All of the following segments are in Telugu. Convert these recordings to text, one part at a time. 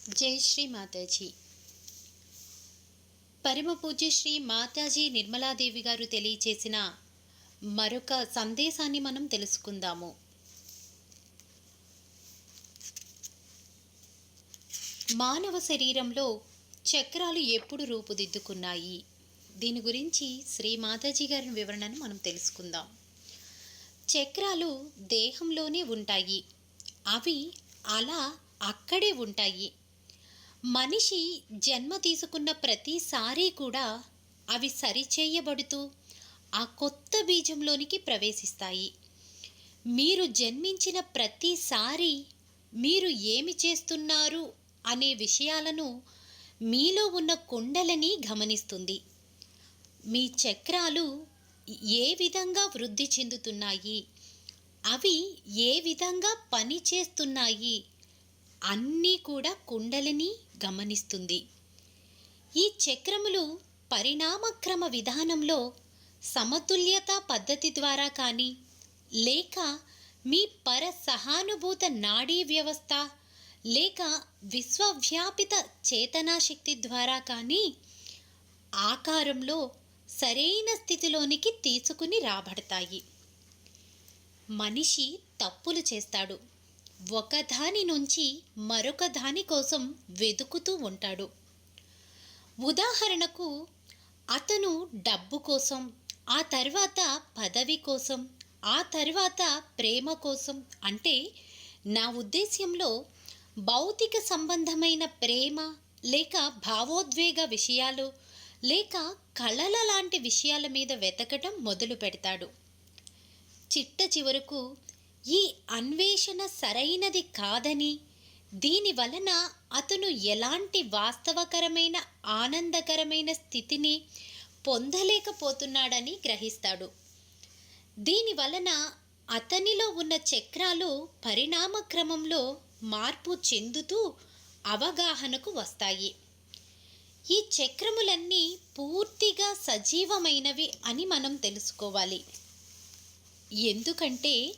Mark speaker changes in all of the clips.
Speaker 1: జై శ్రీ మాతాజీ. పరమ పూజ్య శ్రీ మాతాజీ నిర్మలాదేవి గారు తెలియచేసిన మరొక సందేశాన్ని మనం తెలుసుకుందాము. మానవ శరీరంలో చక్రాలు ఎప్పుడు రూపుదిద్దుకున్నాయి? దీని గురించి శ్రీ మాతాజీ గారి వివరణను మనం తెలుసుకుందాం. చక్రాలు దేహంలోనే ఉంటాయి. అవి అలా అక్కడే ఉంటాయి. మనిషి జన్మ తీసుకున్న ప్రతిసారి కూడా అవి సరిచేయబడుతూ ఆ కొత్త బీజంలోనికి ప్రవేశిస్తాయి. మీరు జన్మించిన ప్రతిసారి మీరు ఏమి చేస్తున్నారు అనే విషయాలను మీలో ఉన్న కుండలని గమనిస్తుంది. మీ చక్రాలు ఏ విధంగా వృద్ధి చెందుతున్నాయి, అవి ఏ విధంగా పని చేస్తున్నాయి అన్నీ కూడా కుండలిని గమనిస్తుంది. ఈ చక్రములు పరిణామక్రమ విధానంలో సమతుల్యత పద్ధతి ద్వారా కానీ లేక మీ సహానుభూత నాడీ వ్యవస్థ లేక విశ్వవ్యాపిత చేతనాశక్తి ద్వారా కానీ ఆకారంలో సరైన స్థితిలోనికి తీసుకుని రాబడతాయి. మనిషి తప్పులు చేస్తాడు. ఒకదాని నుంచి మరొక దాని కోసం వెతుకుతూ ఉంటాడు. ఉదాహరణకు, అతను డబ్బు కోసం, ఆ తర్వాత పదవి కోసం, ఆ తర్వాత ప్రేమ కోసం, అంటే నా ఉద్దేశ్యంలో భౌతిక సంబంధమైన ప్రేమ లేక భావోద్వేగ విషయాలు లేక కళల లాంటి విషయాల మీద వెతకటం మొదలు పెడతాడు. చిట్ట చివరకు ఈ అన్వేషణ సరైనది కాదని, దీని వలన అతను ఎలాంటి వాస్తవకరమైన ఆనందకరమైన స్థితిని పొందలేకపోతున్నాడని గ్రహిస్తాడు. దీని వలన అతనిలో ఉన్న చక్రాలు పరిణామక్రమంలో మార్పు చెందుతూ అవగాహనకు వస్తాయి. ఈ చక్రములన్నీ పూర్తిగా సజీవమైనవి అని మనం తెలుసుకోవాలి. ఎందుకంటే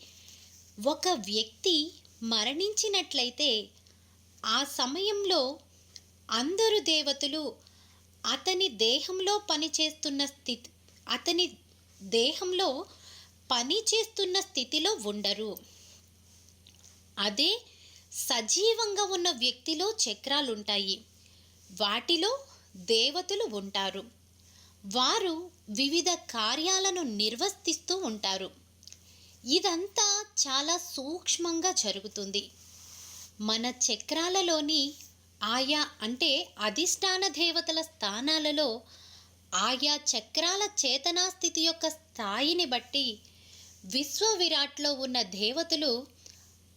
Speaker 1: ఒక వ్యక్తి మరణించినట్లయితే ఆ సమయంలో అందరు దేవతలు అతని దేహంలో పనిచేస్తున్న స్థితిలో ఉండరు. అదే సజీవంగా ఉన్న వ్యక్తిలో చక్రాలుంటాయి. వాటిలో దేవతలు ఉంటారు. వారు వివిధ కార్యాలను నిర్వర్తిస్తూ ఉంటారు. ఇదంతా చాలా సూక్ష్మంగా జరుగుతుంది. మన చక్రాలలోని ఆయా అంటే అధిష్టాన దేవతల స్థానాలలో ఆయా చక్రాల చేతనాస్థితి యొక్క స్థాయిని బట్టి విశ్వవిరాట్లో ఉన్న దేవతలు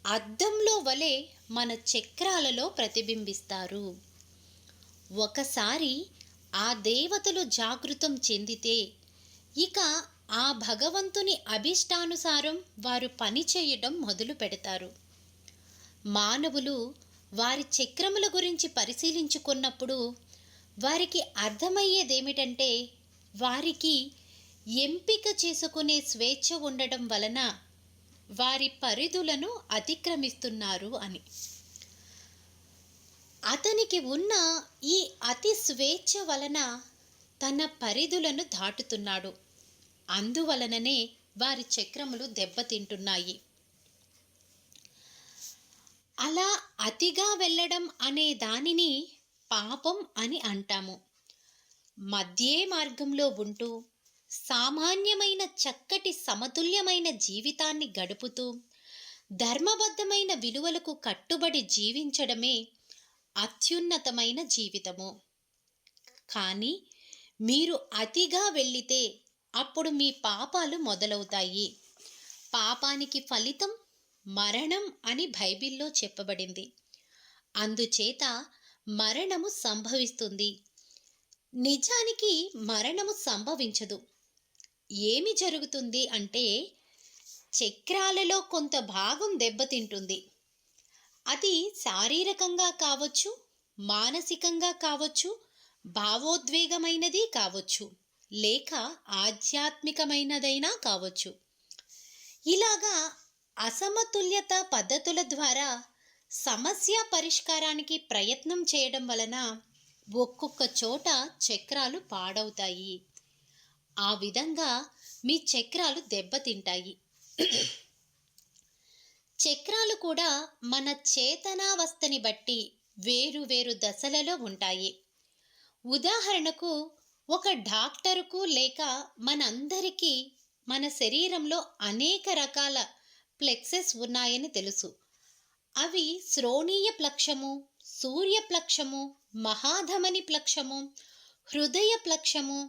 Speaker 1: అద్దంలో వలె మన చక్రాలలో ప్రతిబింబిస్తారు. ఒకసారి ఆ దేవతలు జాగృతం చెందితే ఇక ఆ భగవంతుని అభిష్టానుసారం వారు పనిచేయడం మొదలు పెడతారు. మానవులు వారి చక్రముల గురించి పరిశీలించుకున్నప్పుడు వారికి అర్థమయ్యేదేమిటంటే, వారికి ఎంపిక చేసుకునే స్వేచ్ఛ ఉండడం వలన వారి పరిధులను అతిక్రమిస్తున్నారు అని. అతనికి ఉన్న ఈ అతి స్వేచ్ఛ వలన తన పరిధులను దాటుతున్నాడు. అందువలననే వారి చక్రములు దెబ్బతింటున్నాయి. అలా అతిగా వెళ్ళడం అనే దానిని పాపం అని అంటాము. మధ్యే మార్గంలో ఉంటూ సామాన్యమైన చక్కటి సమతుల్యమైన జీవితాన్ని గడుపుతూ ధర్మబద్ధమైన విలువలకు కట్టుబడి జీవించడమే అత్యున్నతమైన జీవితము. కానీ మీరు అతిగా వెళ్ళితే అప్పుడు మీ పాపాలు మొదలవుతాయి. పాపానికి ఫలితం మరణం అని బైబిల్లో చెప్పబడింది. అందుచేత మరణము సంభవిస్తుంది. నిజానికి మరణము సంభవించదు. ఏమి జరుగుతుంది అంటే, చక్రాలలో కొంత భాగం దెబ్బతింటుంది. అది శారీరకంగా కావచ్చు, మానసికంగా కావచ్చు, భావోద్వేగమైనది కావచ్చు, లేక ఆధ్యాత్మికమైనదైనా కావచ్చు. ఇలాగా అసమతుల్యత పద్ధతుల ద్వారా సమస్య పరిష్కారానికి ప్రయత్నం చేయడం వలన ఒక్కొక్క చోట చక్రాలు పాడవుతాయి. ఆ విధంగా మీ చక్రాలు దెబ్బతింటాయి. చక్రాలు కూడా మన చేతనావస్థని బట్టి వేరు వేరు దశలలో ఉంటాయి. ఉదాహరణకు ఒక డాక్టరుకు లేక మనందరికీ మన శరీరంలో అనేక రకాల ప్లెక్సెస్ ఉన్నాయని తెలుసు. అవి శ్రోణీయ ప్లక్షము, సూర్య ప్లక్షము, మహాధమని ప్లక్షము, హృదయ ప్లక్షము,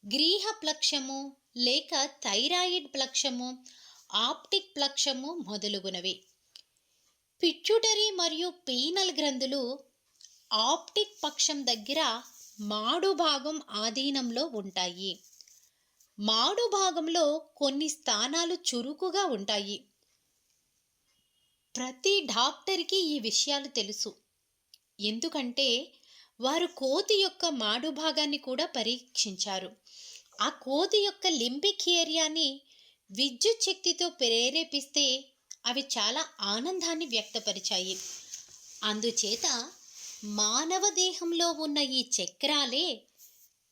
Speaker 1: గ్రీహ ప్లక్షము లేక థైరాయిడ్ ప్లక్షము, ఆప్టిక్ ప్లక్షము మొదలుగునవి. పిట్యూటరీ మరియు పీనల్ గ్రంథులు ఆప్టిక్ పక్షం దగ్గర మాడు భాగం ఆధీనంలో ఉంటాయి. మాడు భాగంలో కొన్ని స్థానాలు చురుకుగా ఉంటాయి. ప్రతి డాక్టర్కి ఈ విషయాలు తెలుసు. ఎందుకంటే వారు కోతి యొక్క మాడు భాగాన్ని కూడా పరీక్షించారు. ఆ కోతి యొక్క లింబిక్ ఏరియాని విద్యుత్ శక్తితో ప్రేరేపిస్తే అవి చాలా ఆనందాన్ని వ్యక్తపరిచాయి. అందుచేత మానవ దేహంలో ఉన్న ఈ చక్రాలే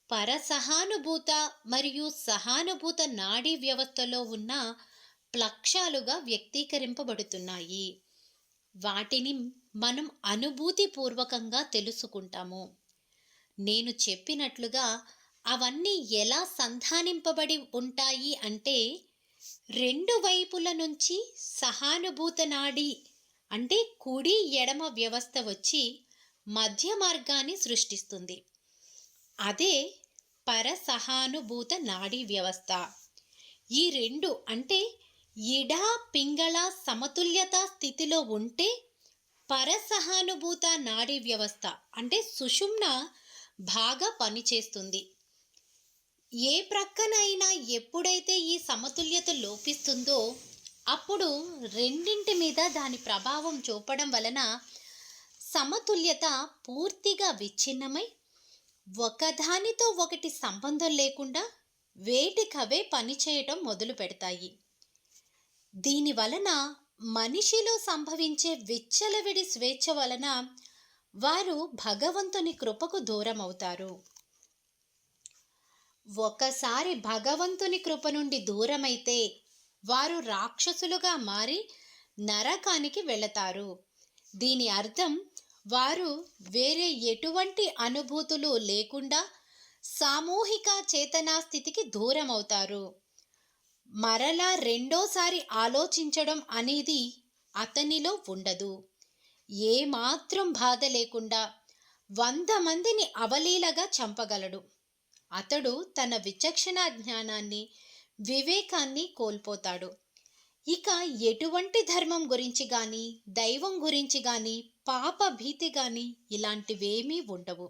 Speaker 1: పరసహానుభూత మరియు సహానుభూత నాడీ వ్యవస్థలో ఉన్న ప్లక్షాలుగా వ్యక్తీకరింపబడుతున్నాయి. వాటిని మనం అనుభూతిపూర్వకంగా తెలుసుకుంటాము. నేను చెప్పినట్లుగా అవన్నీ ఎలా సంధానింపబడి ఉంటాయి అంటే, రెండు వైపుల నుంచి సహానుభూత నాడి అంటే కుడి ఎడమ వ్యవస్థ వచ్చి మధ్య మార్గాన్ని సృష్టిస్తుంది. అదే పరసహానుభూత నాడీ వ్యవస్థ. ఈ రెండు అంటే ఇడ పింగళ సమతుల్యత స్థితిలో ఉంటే పరసహానుభూత నాడీ వ్యవస్థ అంటే సుషుమ్న బాగా పనిచేస్తుంది. ఏ ప్రక్కనైనా ఎప్పుడైతే ఈ సమతుల్యత లోపిస్తుందో అప్పుడు రెండింటి మీద దాని ప్రభావం చూపడం వలన సమతుల్యత పూర్తిగా విచ్ఛిన్నమై ఒకదానితో ఒకటి సంబంధం లేకుండా వేటికవే పనిచేయటం మొదలు పెడతాయి. దీని వలన మనిషిలో సంభవించే విచ్చలవిడి స్వేచ్ఛ వలన వారు భగవంతుని కృపకు దూరం అవుతారు. ఒకసారి భగవంతుని కృప నుండి దూరమైతే వారు రాక్షసులుగా మారి నరకానికి వెళతారు. దీని అర్థం వారు వేరే ఎటువంటి అనుభూతులు లేకుండా సామూహిక చేతనా స్థితికి దూరం అవుతారు. మరలా రెండోసారి ఆలోచించడం అనేది అతనిలో ఉండదు. ఏమాత్రం బాధ లేకుండా 100 మందిని అవలీలగా చంపగలడు. అతడు తన విచక్షణ జ్ఞానాన్ని, వివేకాన్ని కోల్పోతాడు. ఇక ఎటువంటి ధర్మం గురించి కానీ, దైవం గురించి కానీ, పాప భీతి కానీ ఇలాంటివేమీ ఉండవు.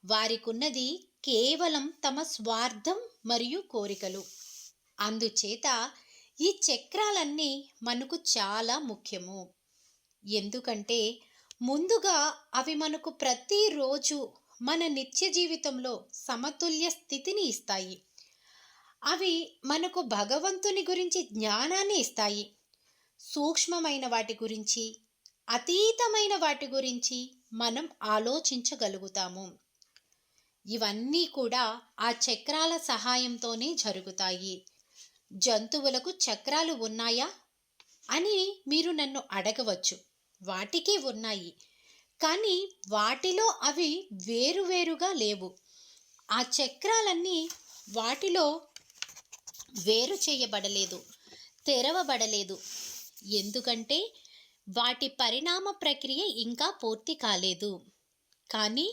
Speaker 1: వారికున్నది కేవలం తమ స్వార్థం మరియు కోరికలు. అందుచేత ఈ చక్రాలన్నీ మనకు చాలా ముఖ్యము. ఎందుకంటే ముందుగా అవి మనకు ప్రతిరోజు మన నిత్య జీవితంలో సమతుల్య స్థితిని ఇస్తాయి. అవి మనకు భగవంతుని గురించి జ్ఞానాన్ని ఇస్తాయి. సూక్ష్మమైన వాటి గురించి, అతీతమైన వాటి గురించి మనం ఆలోచించగలుగుతాము. ఇవన్నీ కూడా ఆ చక్రాల సహాయంతోనే జరుగుతాయి. జంతువులకు చక్రాలు ఉన్నాయా అని మీరు నన్ను అడగవచ్చు. వాటికి ఉన్నాయి, కానీ వాటిలో అవి వేరువేరుగా లేవు. ఆ చక్రాలన్నీ వాటిలో వేరు చేయబడలేదు, తెరవబడలేదు. ఎందుకంటే వాటి పరిణామ ప్రక్రియ ఇంకా పూర్తి కాలేదు. కానీ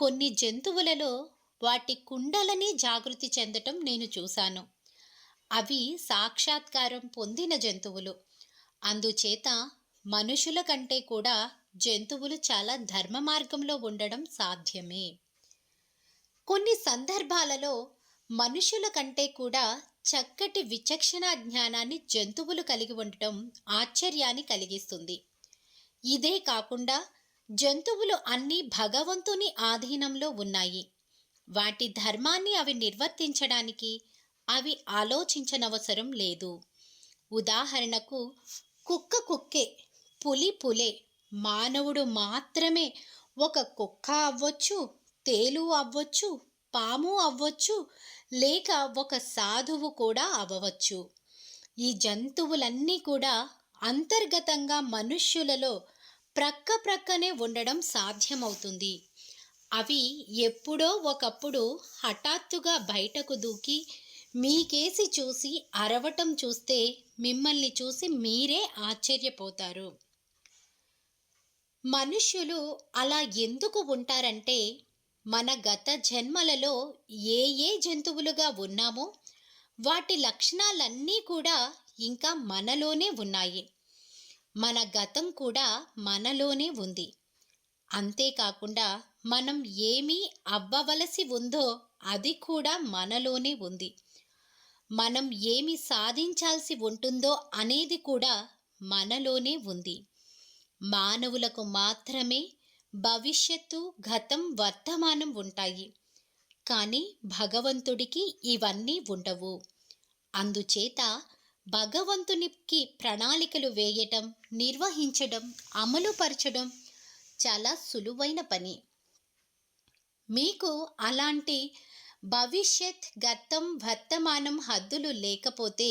Speaker 1: కొన్ని జంతువులలో వాటి కుండలని జాగృతి చెందటం నేను చూశాను. అవి సాక్షాత్కారం పొందిన జంతువులు. అందుచేత మనుషుల కంటే కూడా జంతువులు చాలా ధర్మ మార్గంలో ఉండడం సాధ్యమే. కొన్ని సందర్భాలలో మనుషుల కంటే కూడా చక్కటి విచక్షణ జ్ఞానాన్ని జంతువులు కలిగి ఉండటం ఆశ్చర్యాన్ని కలిగిస్తుంది. ఇదే కాకుండా జంతువులు అన్నీ భగవంతుని ఆధీనంలో ఉన్నాయి. వాటి ధర్మాన్ని అవి నిర్వర్తించడానికి అవి ఆలోచించనవసరం లేదు. ఉదాహరణకు కుక్క కుక్కే, పులి పులే, మానవుడు మాత్రమే ఒక కుక్క అవ్వచ్చు, తేలు అవ్వచ్చు, పాము అవ్వచ్చు, లేక ఒక సాధువు కూడా అవ్వవచ్చు. ఈ జంతువులన్నీ కూడా అంతర్గతంగా మనుష్యులలో ప్రక్క ప్రక్కనే ఉండడం సాధ్యమవుతుంది. అవి ఎప్పుడో ఒకప్పుడు హఠాత్తుగా బయటకు దూకి మీకేసి చూసి అరవటం చూస్తే మిమ్మల్ని చూసి మీరే ఆశ్చర్యపోతారు. మనుష్యులు అలా ఎందుకు ఉంటారంటే, మన గత జన్మలలో ఏ ఏ జంతువులుగా ఉన్నామో వాటి లక్షణాలన్నీ కూడా ఇంకా మనలోనే ఉన్నాయి. మన గతం కూడా మనలోనే ఉంది. అంతేకాకుండా మనం ఏమి అవ్వవలసి ఉందో అది కూడా మనలోనే ఉంది. మనం ఏమి సాధించాల్సి ఉంటుందో అనేది కూడా మనలోనే ఉంది. మానవులకు మాత్రమే భవిష్యత్తు, గతం, వర్తమానం ఉంటాయి. కానీ భగవంతుడికి ఇవన్నీ ఉండవు. అందుచేత భగవంతునికి ప్రణాళికలు వేయటం, నిర్వహించడం, అమలుపరచడం చాలా సులువైన పని. మీకు అలాంటి భవిష్యత్, గతం, వర్తమానం హద్దులు లేకపోతే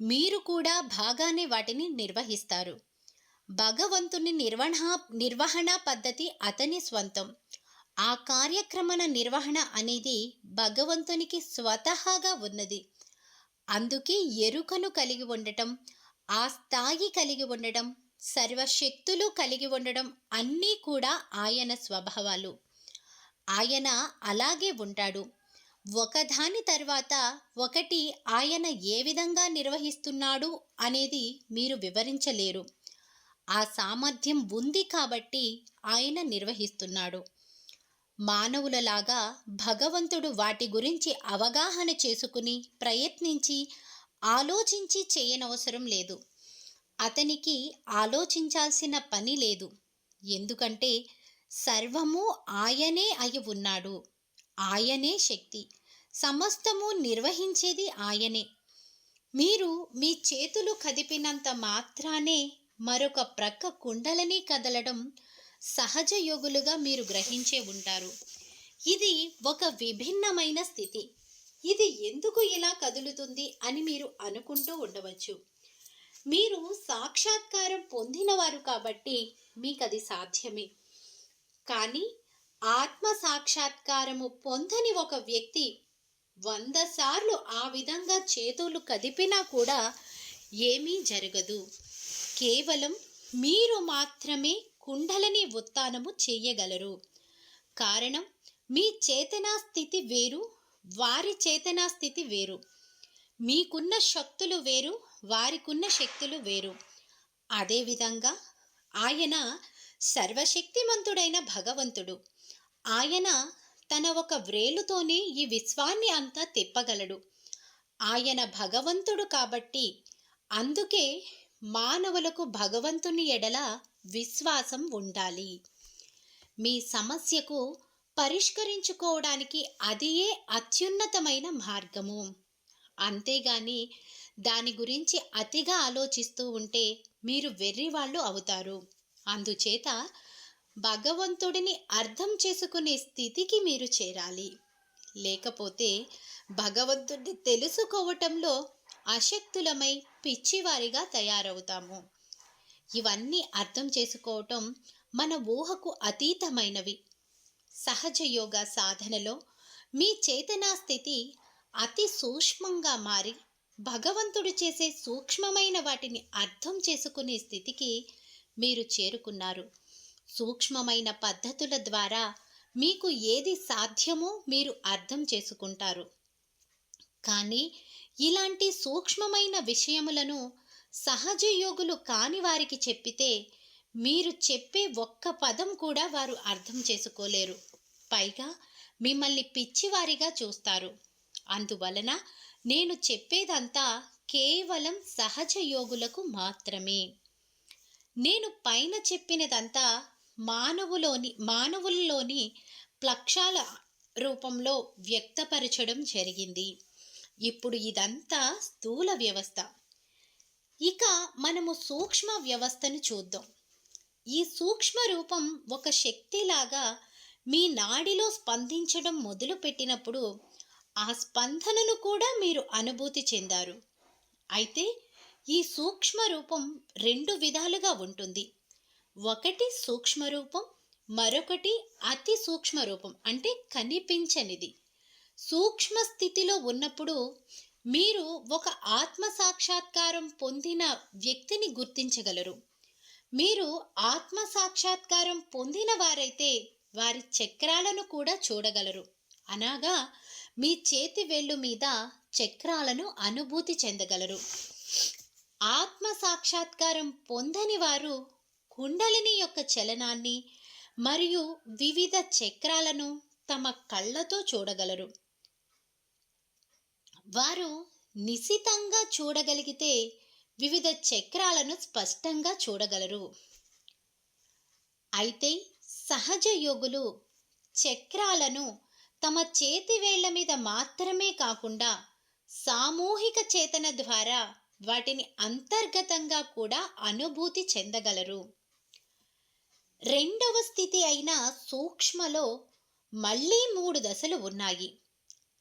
Speaker 1: మీరు కూడా బాగానే వాటిని నిర్వహిస్తారు. భగవంతుని నిర్వహణ పద్ధతి అతని స్వంతం. ఆ కార్యక్రమణ నిర్వహణ అనేది భగవంతునికి స్వతహాగా ఉన్నది. అందుకే ఎరుకను కలిగి ఉండటం, ఆ స్థాయి కలిగి ఉండడం, సర్వశక్తులు కలిగి ఉండడం అన్నీ కూడా ఆయన స్వభావాలు. ఆయన అలాగే ఉంటాడు. ఒకదాని తర్వాత ఒకటి ఆయన ఏ విధంగా నిర్వహిస్తున్నాడు అనేది మీరు వివరించలేరు. ఆ సామర్థ్యం ఉంది కాబట్టి ఆయన నిర్వహిస్తున్నాడు. మానవులలాగా భగవంతుడు వాటి గురించి అవగాహన చేసుకుని ప్రయత్నించి ఆలోచించి చేయనవసరం లేదు. అతనికి ఆలోచించాల్సిన పని లేదు. ఎందుకంటే సర్వము ఆయనే అయి ఉన్నాడు. ఆయనే శక్తి. సమస్తము నిర్వహించేది ఆయనే. మీరు మీ చేతులు కదిపినంత మాత్రానే మరొక ప్రక్క కుండలని కదలడం సహజ యోగులుగా మీరు గ్రహించే ఉంటారు. ఇది ఒక విభిన్నమైన స్థితి. ఇది ఎందుకు ఇలా కదులుతుంది అని మీరు అనుకుంటూ ఉండవచ్చు. మీరు సాక్షాత్కారం పొందినవారు కాబట్టి మీకు అది సాధ్యమే. కానీ ఆత్మ సాక్షాత్కారము పొందని ఒక వ్యక్తి 100 సార్లు ఆ విధంగా చేతులు కదిపినా కూడా ఏమీ జరగదు. కేవలం మీరు మాత్రమే కుండలని ఉత్తానము చేయగలరు. కారణం, మీ చేతనా స్థితి వేరు, వారి చేతనా స్థితి వేరు. మీకున్న శక్తులు వేరు, వారికున్న శక్తులు వేరు. అదేవిధంగా ఆయన సర్వశక్తిమంతుడైన భగవంతుడు. ఆయన తన ఒక వ్రేలుతోనే ఈ విశ్వాన్ని అంతా తిప్పగలడు. ఆయన భగవంతుడు కాబట్టి అందుకే మానవులకు భగవంతుని ఎడల విశ్వాసం ఉండాలి. మీ సమస్యకు పరిష్కరించుకోవడానికి అదియే అత్యున్నతమైన మార్గము. అంతేగాని దాని గురించి అతిగా ఆలోచిస్తూ ఉంటే మీరు వెర్రివాళ్ళు అవుతారు. అందుచేత భగవంతుడిని అర్థం చేసుకునే స్థితికి మీరు చేరాలి. లేకపోతే భగవంతుడిని తెలుసుకోవటంలో అశక్తులమై పిచ్చివారిగా తయారవుతాము. ఇవన్నీ అర్థం చేసుకోవటం మన ఊహకు అతీతమైనవి. సహజ యోగా సాధనలో మీ చేతనా స్థితి అతి సూక్ష్మంగా మారి భగవంతుడు చేసే సూక్ష్మమైన వాటిని అర్థం చేసుకునే స్థితికి మీరు చేరుకున్నారు. సూక్ష్మమైన పద్ధతుల ద్వారా మీకు ఏది సాధ్యమో మీరు అర్థం చేసుకుంటారు. కానీ ఇలాంటి సూక్ష్మమైన విషయములను సహజ యోగులు కాని వారికి చెప్పితే మీరు చెప్పే ఒక్క పదం కూడా వారు అర్థం చేసుకోలేరు. పైగా మిమ్మల్ని పిచ్చివారిగా చూస్తారు. అందువలన నేను చెప్పేదంతా కేవలం సహజ యోగులకు మాత్రమే. నేను పైన చెప్పినదంతా మానవుల్లోని లక్ష్యాల రూపంలో వ్యక్తపరచడం జరిగింది. ఇప్పుడు ఇదంతా స్థూల వ్యవస్థ. ఇక మనము సూక్ష్మ వ్యవస్థను చూద్దాం. ఈ సూక్ష్మ రూపం ఒక శక్తిలాగా మీ నాడిలో స్పందించడం మొదలుపెట్టినప్పుడు ఆ స్పందనను కూడా మీరు అనుభూతి చెందారు. అయితే ఈ సూక్ష్మ రూపం 2 విధాలుగా ఉంటుంది. ఒకటి సూక్ష్మ రూపం, మరొకటి అతి సూక్ష్మ రూపం అంటే కనిపించనిది. సూక్ష్మ స్థితిలో ఉన్నప్పుడు మీరు ఒక ఆత్మ సాక్షాత్కారం పొందిన వ్యక్తిని గుర్తించగలరు. మీరు ఆత్మ సాక్షాత్కారం పొందిన వారైతే వారి చక్రాలను కూడా చూడగలరు. అనగా మీ చేతి వేళ్ళు మీద చక్రాలను అనుభూతి చెందగలరు. ఆత్మ సాక్షాత్కారం పొందని వారు కుండలిని యొక్క చలనాన్ని మరియు వివిధ చక్రాలను తమ కళ్ళతో చూడగలరు. వారు నిశితంగా చూడగలిగితే వివిధ చక్రాలను స్పష్టంగా చూడగలరు. అయితే సహజ యోగులు చక్రాలను తమ చేతి వేళ్ల మీద మాత్రమే కాకుండా సామూహిక చేతన ద్వారా వాటిని అంతర్గతంగా కూడా అనుభూతి చెందగలరు. రెండవ స్థితి అయిన సూక్ష్మలో మళ్ళీ 3 దశలు ఉన్నాయి.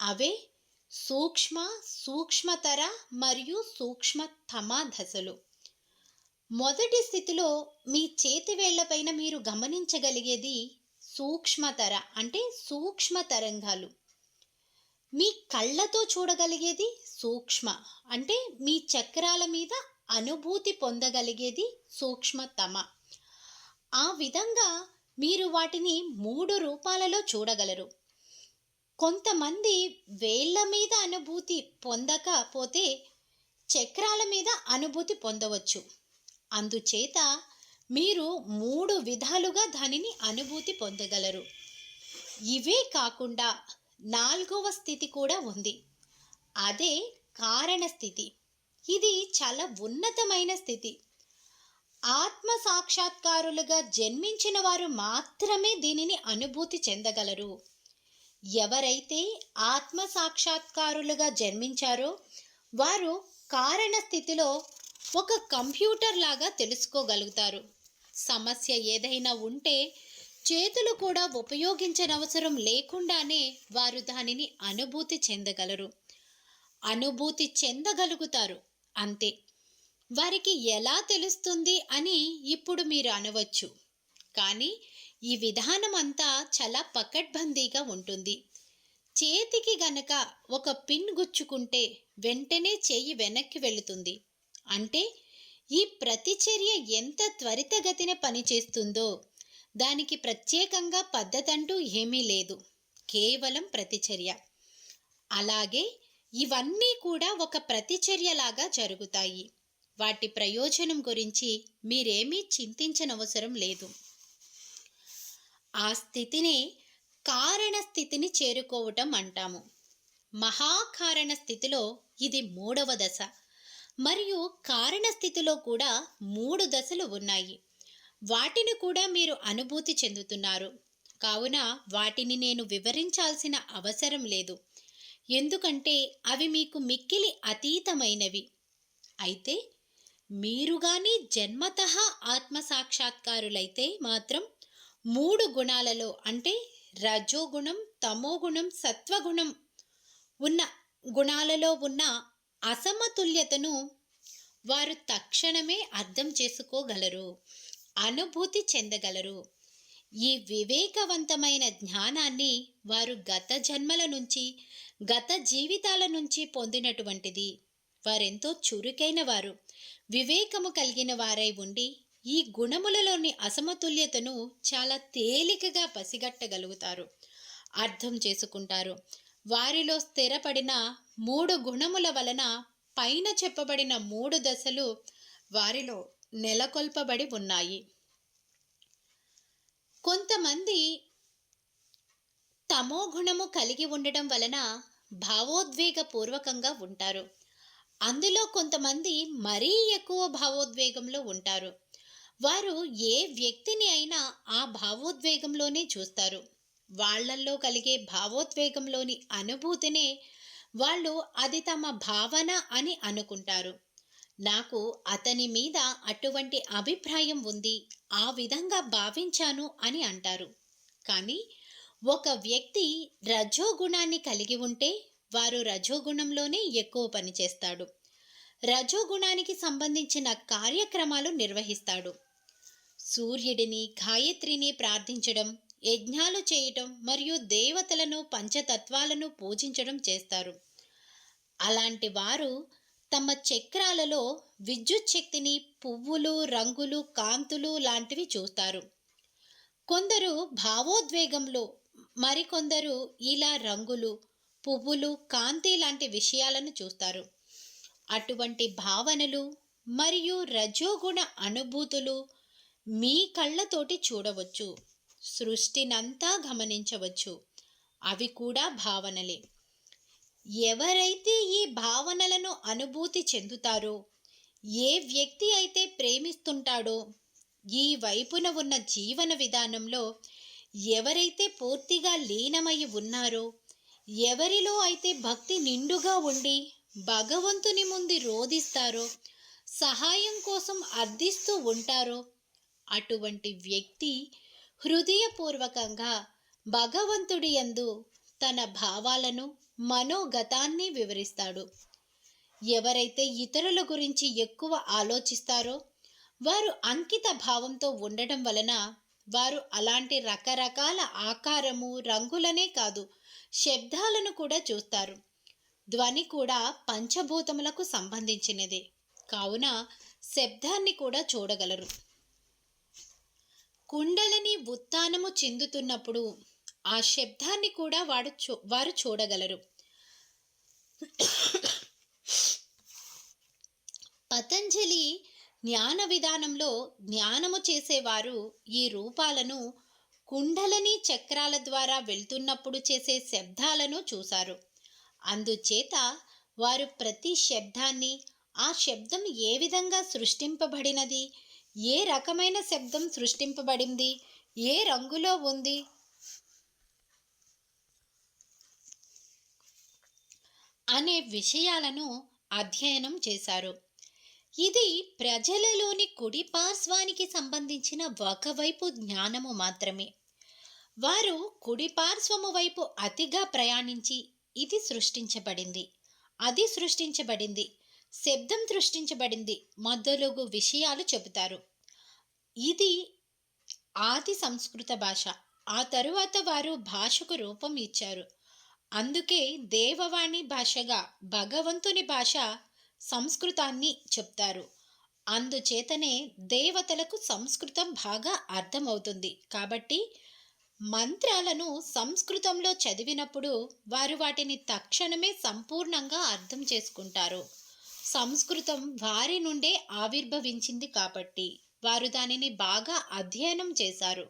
Speaker 1: అవే సూక్ష్మ, సూక్ష్మతర మరియు సూక్ష్మతమ దశలు. మొదటి స్థితిలో మీ చేతి వేళ్లపైన మీరు గమనించగలిగేది సూక్ష్మతర అంటే సూక్ష్మ తరంగాలు. మీ కళ్ళతో చూడగలిగేది సూక్ష్మ అంటే మీ చక్రాల మీద అనుభూతి పొందగలిగేది సూక్ష్మతమ. ఆ విధంగా మీరు వాటిని 3 రూపాలలో చూడగలరు. కొంతమంది వేళ్ల మీద అనుభూతి పొందకపోతే చక్రాల మీద అనుభూతి పొందవచ్చు. అందుచేత మీరు 3 విధాలుగా దానిని అనుభూతి పొందగలరు. ఇవే కాకుండా 4వ స్థితి కూడా ఉంది. అదే కారణ స్థితి. ఇది చాలా ఉన్నతమైన స్థితి. ఆత్మ సాక్షాత్కారులుగా జన్మించిన వారు మాత్రమే దీనిని అనుభూతి చెందగలరు. ఎవరైతే ఆత్మ సాక్షాత్కారులుగా జన్మించారో వారు కారణ స్థితిలో ఒక కంప్యూటర్ లాగా తెలుసుకోగలుగుతారు. సమస్య ఏదైనా ఉంటే చేతులు కూడా ఉపయోగించనవసరం లేకుండానే వారు దానిని అనుభూతి చెందగలరు. అనుభూతి చెందగలుగుతారు అంతే. వారికి ఎలా తెలుస్తుంది అని ఇప్పుడు మీరు అనవచ్చు. కానీ ఈ విధానం అంతా చాలా పకడ్బందీగా ఉంటుంది. చేతికి గనక ఒక పిన్ గుచ్చుకుంటే వెంటనే చెయ్యి వెనక్కి వెళుతుంది. అంటే ఈ ప్రతిచర్య ఎంత త్వరితగతిన పనిచేస్తుందో దానికి ప్రత్యేకంగా పద్ధతంటూ ఏమీ లేదు. కేవలం ప్రతిచర్య. అలాగే ఇవన్నీ కూడా ఒక ప్రతిచర్యలాగా జరుగుతాయి. వాటి ప్రయోజనం గురించి మీరేమీ చింతించనవసరం లేదు. ఆ స్థితినే కారణ స్థితిని చేరుకోవటం అంటాము. మహాకారణ స్థితిలో ఇది 3వ దశ. మరియు కారణ స్థితిలో కూడా 3 దశలు ఉన్నాయి. వాటిని కూడా మీరు అనుభూతి చెందుతున్నారు. కావున వాటిని నేను వివరించాల్సిన అవసరం లేదు. ఎందుకంటే అవి మీకు మిక్కిలి అతీతమైనవి. అయితే మీరు గాని జన్మతః ఆత్మసాక్షాత్కారులైతే మాత్రం 3 గుణాలలో అంటే రజోగుణం, తమోగుణం, సత్వగుణం ఉన్న గుణాలలో ఉన్న అసమతుల్యతను వారు తక్షణమే అర్థం చేసుకోగలరు, అనుభూతి చెందగలరు. ఈ వివేకవంతమైన జ్ఞానాన్ని వారు గత జన్మల నుంచి, గత జీవితాల నుంచి పొందినటువంటిది. వారెంతో చురుకైన వారు, వివేకము కలిగిన వారై ఉండి ఈ గుణములలోని అసమతుల్యతను చాలా తేలికగా పసిగట్టగలుగుతారు, అర్థం చేసుకుంటారు. వారిలో స్థిరపడిన 3 గుణముల వలన పైన చెప్పబడిన 3 దశలు వారిలో నెలకొల్పబడి ఉన్నాయి. కొంతమంది తమో గుణము కలిగి ఉండడం వలన భావోద్వేగపూర్వకంగా ఉంటారు. అందులో కొంతమంది మరీ ఎక్కువ భావోద్వేగంలో ఉంటారు. వారు ఏ వ్యక్తిని అయినా ఆ భావోద్వేగంలోనే చూస్తారు. వాళ్ళల్లో కలిగే భావోద్వేగంలోని అనుభూతినే వాళ్ళు అది తమ భావన అని అనుకుంటారు. నాకు అతని మీద అటువంటి అభిప్రాయం ఉంది, ఆ విధంగా భావించాను అని అంటారు. కానీ ఒక వ్యక్తి రజోగుణాన్ని కలిగి ఉంటే వారు రజోగుణంలోనే ఎక్కువ పని చేస్తాడు. రజోగుణానికి సంబంధించిన కార్యక్రమాలు నిర్వహిస్తాడు. సూర్యుడిని, గాయత్రిని ప్రార్థించడం, యజ్ఞాలు చేయటం మరియు దేవతలను, పంచతత్వాలను పూజించడం చేస్తారు. అలాంటి వారు తమ చక్రాలలో విద్యుత్ శక్తిని, పువ్వులు, రంగులు, కాంతులు లాంటివి చూస్తారు. కొందరు భావోద్వేగంలో, మరికొందరు ఇలా రంగులు, పువ్వులు, కాంతి లాంటి విషయాలను చూస్తారు. అటువంటి భావనలు మరియు రజోగుణ అనుభూతులు మీ కళ్ళతోటి చూడవచ్చు, సృష్టినంతా గమనించవచ్చు. అవి కూడా భావనలే. ఎవరైతే ఈ భావనలను అనుభూతి చెందుతారో, ఏ వ్యక్తి అయితే ప్రేమిస్తుంటాడో, ఈ వైపున ఉన్న జీవన విధానంలో ఎవరైతే పూర్తిగా లీనమై ఉన్నారో, ఎవరిలో అయితే భక్తి నిండుగా ఉండి భగవంతుని ముందు రోదిస్తారో, సహాయం కోసం అర్థిస్తూ ఉంటారో, అటువంటి వ్యక్తి హృదయపూర్వకంగా భగవంతుడి యందు తన భావాలను, మనోగతాన్ని వివరిస్తాడు. ఎవరైతే ఇతరుల గురించి ఎక్కువ ఆలోచిస్తారో వారు అంకిత భావంతో ఉండడం వలన వారు అలాంటి రకరకాల ఆకారము, రంగులనే కాదు, శబ్దాలను కూడా చూస్తారు. ధ్వని కూడా పంచభూతములకు సంబంధించినదే కావున శబ్దాన్ని కూడా చూడగలరు. కుండలని ఉత్తానము చెందుతున్నప్పుడు ఆ శబ్దాన్ని కూడా వారు చూడగలరు. పతంజలి జ్ఞాన విధానంలో జ్ఞానము చేసేవారు ఈ రూపాలను కుండలని చక్రాల ద్వారా వెళ్తున్నప్పుడు చేసే శబ్దాలను చూశారు. అందుచేత వారు ప్రతి శబ్దాన్ని, ఆ శబ్దం ఏ విధంగా సృష్టింపబడినది, ఏ రకమైన శబ్దం సృష్టింపబడింది, ఏ రంగులో ఉంది అనే విషయాలను అధ్యయనం చేశారు. ఇది ప్రజలలోని కుడి పార్శ్వానికి సంబంధించిన ఒకవైపు జ్ఞానము మాత్రమే. వారు కుడి పార్శ్వము వైపు అతిగా ప్రయాణించి ఇది సృష్టించబడింది, అది సృష్టించబడింది, శబ్దం సృష్టించబడింది మొదలగు విషయాలు చెబుతారు. ఇది ఆది సంస్కృత భాష. ఆ తరువాత వారు భాషకు రూపం ఇచ్చారు. అందుకే దేవవాణి భాషగా భగవంతుని భాష సంస్కృతాన్ని చెప్తారు. అందుచేతనే దేవతలకు సంస్కృతం బాగా అర్థమవుతుంది. కాబట్టి మంత్రాలను సంస్కృతంలో చదివినప్పుడు వారు వాటిని తక్షణమే సంపూర్ణంగా అర్థం చేసుకుంటారు. సంస్కృతం వారి నుండే ఆవిర్భవించింది కాబట్టి వారు దానిని బాగా అధ్యయనం చేశారు.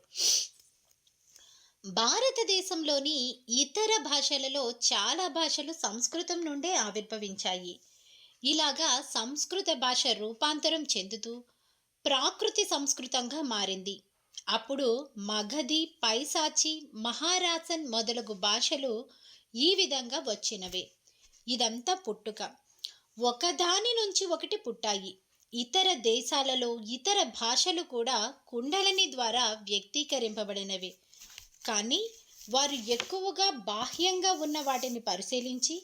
Speaker 1: భారతదేశంలోని ఇతర భాషలలో చాలా భాషలు సంస్కృతం నుండే ఆవిర్భవించాయి. ఇలాగా సంస్కృత భాష రూపాంతరం చెందుతూ ప్రాకృతి సంస్కృతంగా మారింది. అప్పుడు మగధి, పైశాచి, మహారాసన్ మొదలగు భాషలు ఈ విధంగా వచ్చినవే. ఇదంతా పుట్టుక. ఒకదాని నుంచి ఒకటి పుట్టాయి. ఇతర దేశాలలో ఇతర భాషలు కూడా కుండలిని ద్వారా వ్యక్తీకరింపబడినవి. కానీ వారు ఎక్కువగా బాహ్యంగా ఉన్న వాటిని పరిశీలించి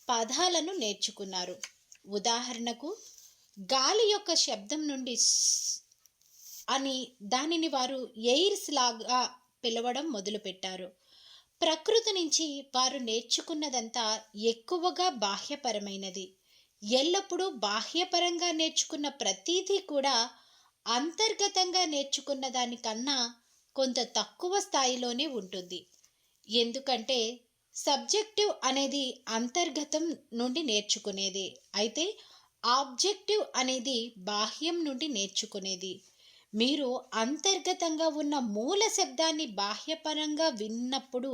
Speaker 1: పదాలను నేర్చుకున్నారు. ఉదాహరణకు గాలి యొక్క శబ్దం నుండి అని దానిని వారు ఎయిర్స్ లాగా పిలవడం మొదలుపెట్టారు. ప్రకృతి నుంచి వారు నేర్చుకున్నదంతా ఎక్కువగా బాహ్యపరమైనది. ఎల్లప్పుడూ బాహ్యపరంగా నేర్చుకున్న ప్రతీదీ కూడా అంతర్గతంగా నేర్చుకున్న దానికన్నా కొంత తక్కువ స్థాయిలోనే ఉంటుంది. ఎందుకంటే సబ్జెక్టివ్ అనేది అంతర్గతం నుండి నేర్చుకునేది, అయితే ఆబ్జెక్టివ్ అనేది బాహ్యం నుండి నేర్చుకునేది. మీరు అంతర్గతంగా ఉన్న మూల శబ్దాన్ని బాహ్యపరంగా విన్నప్పుడు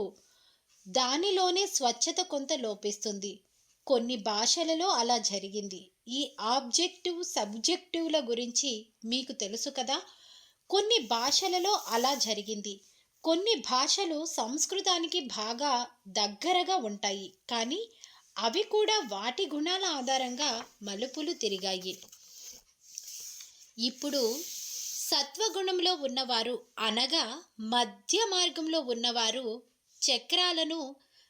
Speaker 1: దానిలోనే స్వచ్ఛత కొంత లోపిస్తుంది. కొన్ని భాషలలో అలా జరిగింది. ఈ ఆబ్జెక్టివ్, సబ్జెక్టివ్ల గురించి మీకు తెలుసు కదా. కొన్ని భాషలలో అలా జరిగింది. కొన్ని భాషలు సంస్కృతానికి బాగా దగ్గరగా ఉంటాయి, కానీ అవి కూడా వాటి గుణాల ఆధారంగా మలుపులు తిరిగాయి. ఇప్పుడు సత్వగుణంలో ఉన్నవారు అనగా మధ్య మార్గంలో ఉన్నవారు చక్రాలను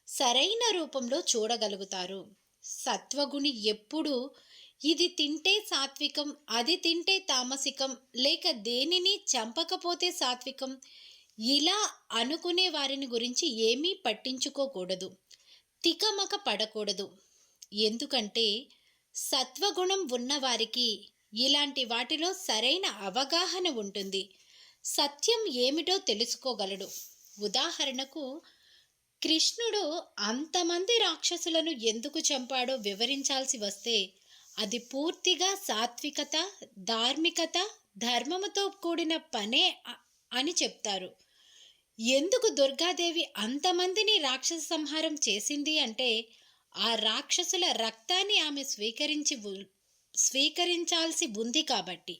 Speaker 1: సరైన రూపంలో చూడగలుగుతారు. సత్వగుణి ఎప్పుడు ఇది తింటే సాత్వికం, అది తింటే తామసికం, లేక దేనిని చంపకపోతే సాత్వికం, ఇలా అనుకునే వారిని గురించి ఏమీ పట్టించుకోకూడదు. తికమక పడకూడదు. ఎందుకంటే సత్వగుణం ఉన్నవారికి ఇలాంటి వాటిలో సరైన అవగాహన ఉంటుంది. సత్యం ఏమిటో తెలుసుకోగలడు. ఉదాహరణకు, కృష్ణుడు అంతమంది రాక్షసులను ఎందుకు చంపాడో వివరించాల్సి వస్తే అది పూర్తిగా సాత్వికత, ధార్మికత, ధర్మముతో కూడిన పనే అని చెప్తారు. ఎందుకు దుర్గాదేవి అంతమందిని రాక్షస సంహారం చేసింది అంటే ఆ రాక్షసుల రక్తాన్ని ఆమె స్వీకరించాల్సి ఉంది కాబట్టి.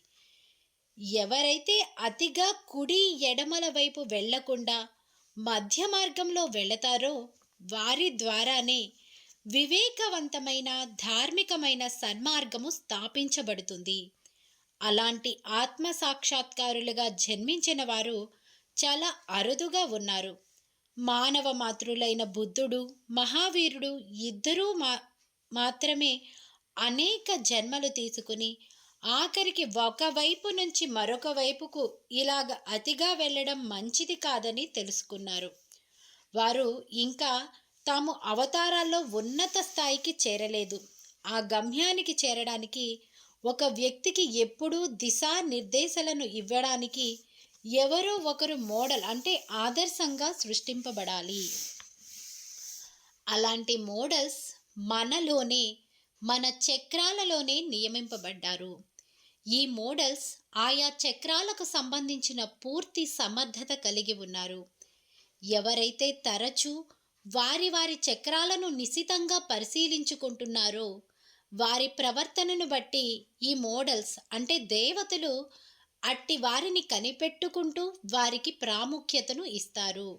Speaker 1: ఎవరైతే అతిగా కుడి ఎడమల వైపు వెళ్లకుండా మధ్య మార్గంలో వెళతారో వారి ద్వారానే వివేకవంతమైన ధార్మికమైన సన్మార్గము స్థాపించబడుతుంది. అలాంటి ఆత్మ సాక్షాత్కారులుగా జన్మించిన వారు చాలా అరుదుగా ఉన్నారు. మానవ మాతృలైన బుద్ధుడు, మహావీరుడు ఇద్దరూ మాత్రమే అనేక జన్మలు తీసుకుని ఆఖరికి ఒకవైపు నుంచి మరొక వైపుకు ఇలాగ అతిగా వెళ్ళడం మంచిది కాదని తెలుసుకున్నారు. వారు ఇంకా తాము అవతారాల్లో ఉన్నత స్థాయికి చేరలేదు. ఆ గమ్యానికి చేరడానికి ఒక వ్యక్తికి ఎప్పుడూ దిశా నిర్దేశాలను ఇవ్వడానికి ఎవరో ఒకరు మోడల్ అంటే ఆదర్శంగా సృష్టింపబడాలి. అలాంటి మోడల్స్ మనలోనే, మన చక్రాలలోనే నియమింపబడ్డారు. ఈ మోడల్స్ ఆయా చక్రాలకు సంబంధించిన పూర్తి సమర్థత కలిగి ఉన్నారు. ఎవరైతే తరచూ వారి వారి చక్రాలను నిశితంగా పరిశీలించుకుంటున్నారో వారి ప్రవర్తనను బట్టి ఈ మోడల్స్ అంటే దేవతలు అట్టి వారిని కనిపెట్టుకుంటూ వారికి ప్రాముఖ్యతను ఇస్తారు.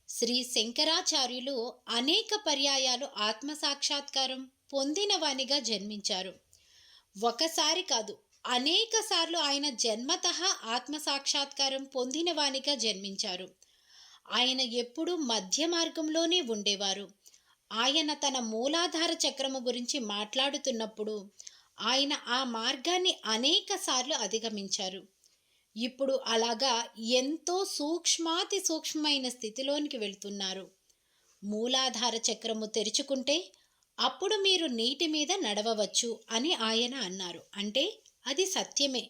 Speaker 1: శ్రీ శంకరాచార్యులు అనేక పర్యాయాలు ఆత్మసాక్షాత్కారం పొందినవానిగా జన్మించారు. ఒకసారి కాదు, అనేక సార్లు ఆయన జన్మతః ఆత్మసాక్షాత్కారం పొందినవానిగా జన్మించారు. ఆయన ఎప్పుడూ మధ్య మార్గంలోనే ఉండేవారు. ఆయన తన మూలాధార చక్రము గురించి మాట్లాడుతున్నప్పుడు ఆయన ఆ మార్గాన్ని అనేక సార్లు అధిగమించారు. ఇప్పుడు అలాగా ఎంతో సూక్ష్మాతి సూక్ష్మమైన స్థితిలోనికి వెళ్తున్నారు. మూలాధార చక్రము తెరుచుకుంటే అప్పుడు మీరు నీటి మీద నడవవచ్చు అని ఆయన అన్నారు. అంటే అది సత్యమే.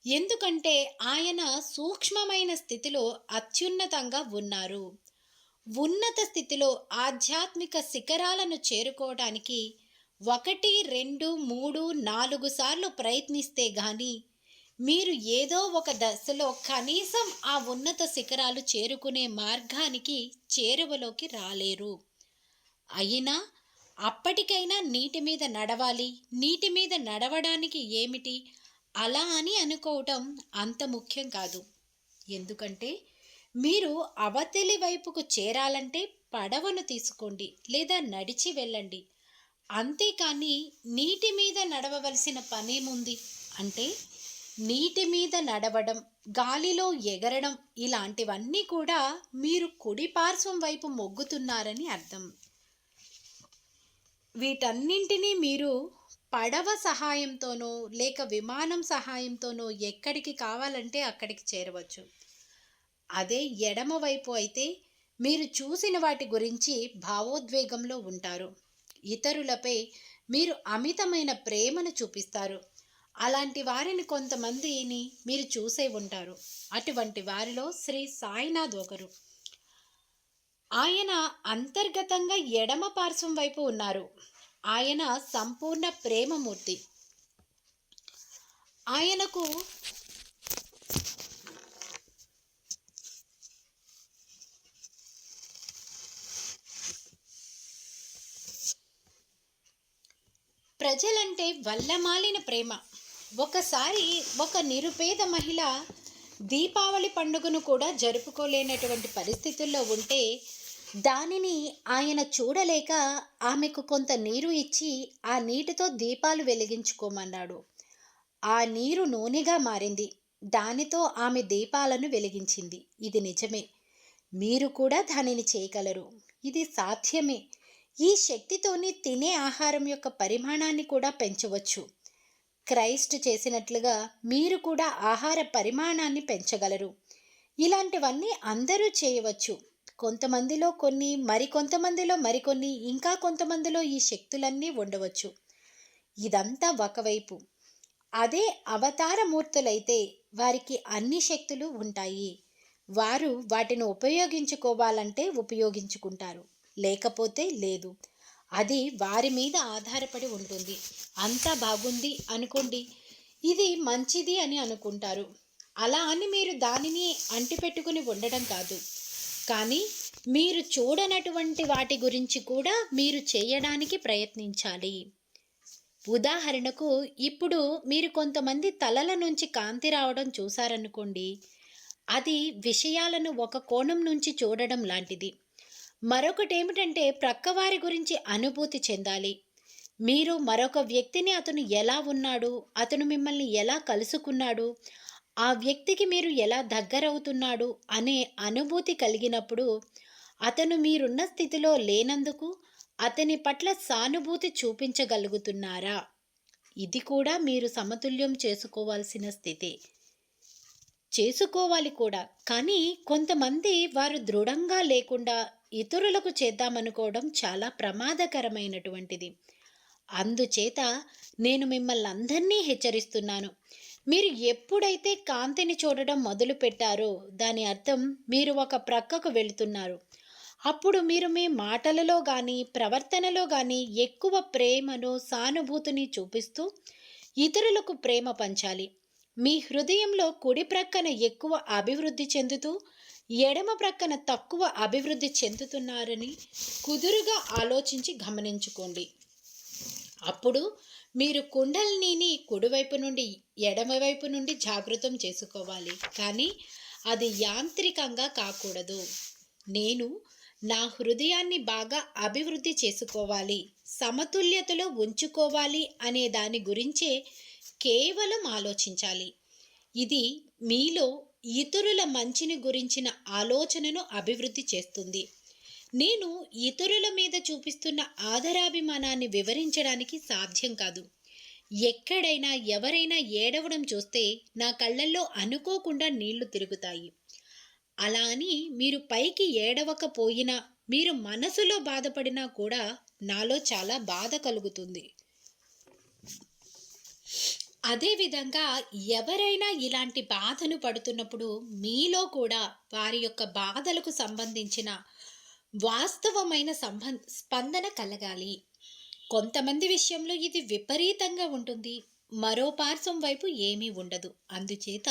Speaker 1: ఎందుకంటే ఆయన సూక్ష్మమైన స్థితిలో అత్యున్నతంగా ఉన్నారు. ఉన్నత స్థితిలో ఆధ్యాత్మిక శిఖరాలను చేరుకోవడానికి 1, 2, 3, 4 సార్లు ప్రయత్నిస్తే గాని మీరు ఏదో ఒక దశలో కనీసం ఆ ఉన్నత శిఖరాలు చేరుకునే మార్గానికి చేరువలోకి రాలేరు. అయినా అప్పటికైనా నీటి మీద నడవాలి, నీటి మీద నడవడానికి ఏమిటి అలా అని అనుకోవటం అంత ముఖ్యం కాదు. ఎందుకంటే మీరు అవతలి వైపుకు చేరాలంటే పడవను తీసుకోండి లేదా నడిచి వెళ్ళండి. అంతేకాని నీటి మీద నడవవలసిన పనేముంది అంటే నీటి మీద నడవడం, గాలిలో ఎగరడం ఇలాంటివన్నీ కూడా మీరు కుడి పార్శ్వం వైపు మొగ్గుతున్నారని అర్థం. వీటన్నింటినీ మీరు పడవ సహాయంతోనో లేక విమానం సహాయంతోనో ఎక్కడికి కావాలంటే అక్కడికి చేరవచ్చు. అదే ఎడమ వైపు అయితే మీరు చూసిన వాటి గురించి భావోద్వేగంలో ఉంటారు. ఇతరులపై మీరు అమితమైన ప్రేమను చూపిస్తారు. అలాంటి వారిని కొంతమందిని మీరు చూసే ఉంటారు. అటువంటి వారిలో శ్రీ సాయినాథ్ ఒకరు. ఆయన అంతర్గతంగా ఎడమ పార్శ్వం వైపు ఉన్నారు. ఆయన సంపూర్ణ ప్రేమమూర్తి. ఆయనకు ప్రజలంటే వల్లమాలిన ప్రేమ. ఒకసారి ఒక నిరుపేద మహిళ దీపావళి పండుగను కూడా జరుపుకోలేనటువంటి పరిస్థితుల్లో ఉంటే దానిని ఆయన చూడలేక ఆమెకు కొంత నీరు ఇచ్చి ఆ నీటితో దీపాలు వెలిగించుకోమన్నాడు.
Speaker 2: ఆ నీరు నూనెగా మారింది. దానితో ఆమె దీపాలను వెలిగించింది. ఇది నిజమే. మీరు కూడా దానిని చేయగలరు. ఇది సాధ్యమే. ఈ శక్తితోని తినే ఆహారం యొక్క పరిమాణాన్ని కూడా పెంచవచ్చు. క్రైస్ట్ చేసినట్లుగా మీరు కూడా ఆహార పరిమాణాన్ని పెంచగలరు. ఇలాంటివన్నీ అందరూ చేయవచ్చు. కొంతమందిలో కొన్ని, మరికొంతమందిలో మరికొన్ని, ఇంకా కొంతమందిలో ఈ శక్తులన్నీ ఉండవచ్చు. ఇదంతా ఒకవైపు. అదే అవతారమూర్తులైతే వారికి అన్ని శక్తులు ఉంటాయి. వారు వాటిని ఉపయోగించుకోవాలంటే ఉపయోగించుకుంటారు, లేకపోతే లేదు. అది వారి మీద ఆధారపడి ఉంటుంది. అంతా బాగుంది అనుకోండి, ఇది మంచిది అని అనుకుంటారు. అలా అని మీరు దానిని అంటిపెట్టుకుని ఉండడం కాదు. కానీ మీరు చూడనటువంటి వాటి గురించి కూడా మీరు చేయడానికి ప్రయత్నించాలి. ఉదాహరణకు, ఇప్పుడు మీరు కొంతమంది తలల నుంచి కాంతి రావడం చూశారనుకోండి, అది విషయాలను ఒక కోణం నుంచి చూడడం లాంటిది. మరొకటేమిటంటే, ప్రక్కవారి గురించి అనుభూతి చెందాలి. మీరు మరొక వ్యక్తిని, అతను ఎలా ఉన్నాడు, అతను మిమ్మల్ని ఎలా కలుసుకున్నాడు, ఆ వ్యక్తికి మీరు ఎలా దగ్గరవుతున్నాడు అనే అనుభూతి కలిగినప్పుడు, అతను మీరున్న స్థితిలో లేనందుకు అతని పట్ల సానుభూతి చూపించగలుగుతున్నారా? ఇది కూడా మీరు సమతుల్యం చేసుకోవాల్సిన స్థితే. చేసుకోవాలి కూడా. కానీ కొంతమంది వారు దృఢంగా లేకుండా ఇతరులకు చేద్దామనుకోవడం చాలా ప్రమాదకరమైనటువంటిది. అందుచేత నేను మిమ్మల్ని అందరినీ హెచ్చరిస్తున్నాను. మీరు ఎప్పుడైతే కాంతిని చూడడం మొదలుపెట్టారో దాని అర్థం మీరు ఒక ప్రక్కకు వెళుతున్నారు. అప్పుడు మీరు మీ మాటలలో కానీ ప్రవర్తనలో కానీ ఎక్కువ ప్రేమను, సానుభూతిని చూపిస్తూ ఇతరులకు ప్రేమ పంచాలి. మీ హృదయంలో కుడి ప్రక్కన ఎక్కువ అభివృద్ధి చెందుతూ ఎడమ ప్రక్కన తక్కువ అభివృద్ధి చెందుతున్నారని కుదురుగా ఆలోచించి గమనించుకోండి. అప్పుడు మీరు కుండలిని కుడివైపు నుండి ఎడమవైపు నుండి జాగృతం చేసుకోవాలి. కానీ అది యాంత్రికంగా కాకూడదు. నేను నా హృదయాన్ని బాగా అభివృద్ధి చేసుకోవాలి, సమతుల్యతలో ఉంచుకోవాలి అనే దాని గురించే కేవలం ఆలోచించాలి. ఇది మీలో ఇతరుల మంచిని గురించిన ఆలోచనను అభివృద్ధి చేస్తుంది. నేను ఇతరుల మీద చూపిస్తున్న ఆదరాభిమానాన్ని వివరించడానికి సాధ్యం కాదు. ఎక్కడైనా ఎవరైనా ఏడవడం చూస్తే నా కళ్ళల్లో అనుకోకుండా నీళ్లు తిరుగుతాయి. అలా అని మీరు పైకి ఏడవకపోయినా, మీరు మనసులో బాధపడినా కూడా నాలో చాలా బాధ కలుగుతుంది. అదేవిధంగా ఎవరైనా ఇలాంటి బాధను పడుతున్నప్పుడు మీలో కూడా వారి యొక్క బాధలకు సంబంధించిన వాస్తవమైన స్పందన కలగాలి. కొంతమంది విషయంలో ఇది విపరీతంగా ఉంటుంది, మరో పార్శ్వం వైపు ఏమీ ఉండదు. అందుచేత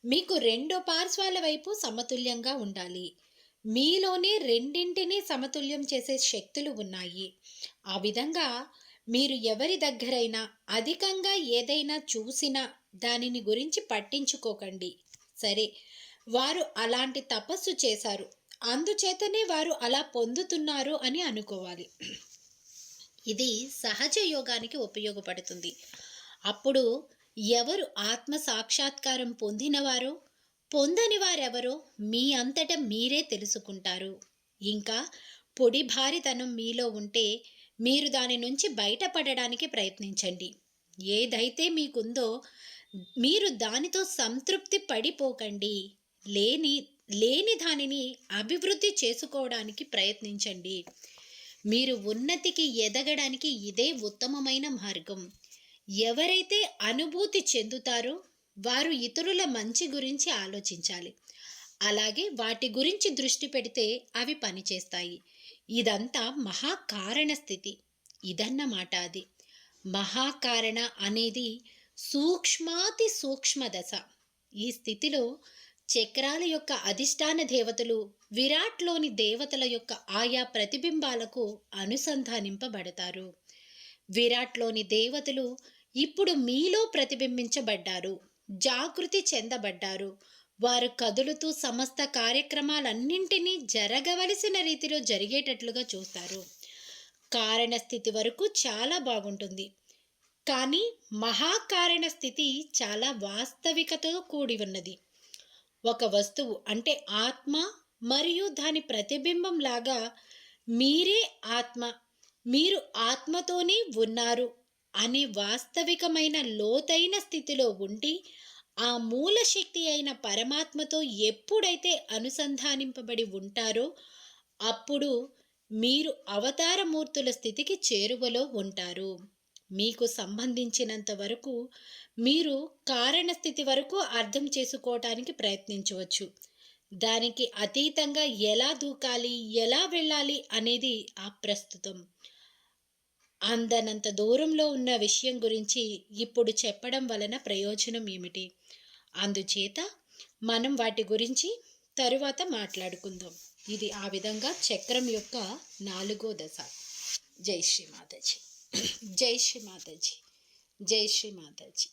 Speaker 2: మీకు రెండో పార్శ్వాల వైపు సమతుల్యంగా ఉండాలి. మీలోనే రెండింటినీ సమతుల్యం చేసే శక్తులు ఉన్నాయి. ఆ విధంగా మీరు ఎవరి దగ్గరైనా అధికంగా ఏదైనా చూసినా దానిని గురించి పట్టించుకోకండి. సరే, వారు అలాంటి తపస్సు చేశారు, అందుచేతనే వారు అలా పొందుతున్నారు అని అనుకోవాలి. ఇది సహజ యోగానికి ఉపయోగపడుతుంది. అప్పుడు ఎవరు ఆత్మ సాక్షాత్కారం పొందినవారో పొందని వారెవరో మీ అంతటా మీరే తెలుసుకుంటారు. ఇంకా పొడిభారితనం మీలో ఉంటే మీరు దాని నుంచి బయటపడడానికి ప్రయత్నించండి. ఏదైతే మీకుందో మీరు దానితో సంతృప్తి పడిపోకండి. లేని లేని దానిని అభివృద్ధి చేసుకోవడానికి ప్రయత్నించండి. మీరు ఉన్నతికి ఎదగడానికి ఇదే ఉత్తమమైన మార్గం. ఎవరైతే అనుభూతి చెందుతారో వారు ఇతరుల మంచి గురించి ఆలోచించాలి. అలాగే వాటి గురించి దృష్టి పెడితే అవి పనిచేస్తాయి. ఇదంతా మహాకారణ స్థితి. ఇదన్నమాట అది. మహాకారణ అనేది సూక్ష్మాతి సూక్ష్మ దశ. ఈ స్థితిలో చక్రాల యొక్క అధిష్టాన దేవతలు విరాట్లోని దేవతల యొక్క ఆయా ప్రతిబింబాలకు అనుసంధానింపబడతారు. విరాట్లోని దేవతలు ఇప్పుడు మీలో ప్రతిబింబించబడ్డారు, జాగృతి చెందబడ్డారు. వారు కదులుతూ సమస్త కార్యక్రమాలన్నింటినీ జరగవలసిన రీతిలో జరిగేటట్లుగా చూస్తారు. కారణస్థితి వరకు చాలా బాగుంటుంది. కానీ మహాకారణ స్థితి చాలా వాస్తవికతతో కూడి ఉన్నది. ఒక వస్తువు అంటే ఆత్మ మరియు దాని ప్రతిబింబం లాగా మీరే ఆత్మ, మీరు ఆత్మతోనే ఉన్నారు అనే వాస్తవికమైన లోతైన స్థితిలో ఉండి ఆ మూల శక్తి అయిన పరమాత్మతో ఎప్పుడైతే అనుసంధానింపబడి ఉంటారో అప్పుడు మీరు అవతారమూర్తుల స్థితికి చేరువలో ఉంటారు. మీకు సంబంధించినంత వరకు మీరు కారణ స్థితి వరకు అర్థం చేసుకోవటానికి ప్రయత్నించవచ్చు. దానికి అతీతంగా ఎలా దూకాలి, ఎలా వెళ్ళాలి అనేది అప్రస్తుతం. అందనంత దూరంలో ఉన్న విషయం గురించి ఇప్పుడు చెప్పడం వలన ప్రయోజనం ఏమిటి? అందుచేత మనం వాటి గురించి తరువాత మాట్లాడుకుందాం. ఇది ఆ విధంగా చక్రం యొక్క 4వ దశ. జై శ్రీ మాతాజీ. జై శ్రీ మాతాజీ. జై శ్రీ మాతాజీ.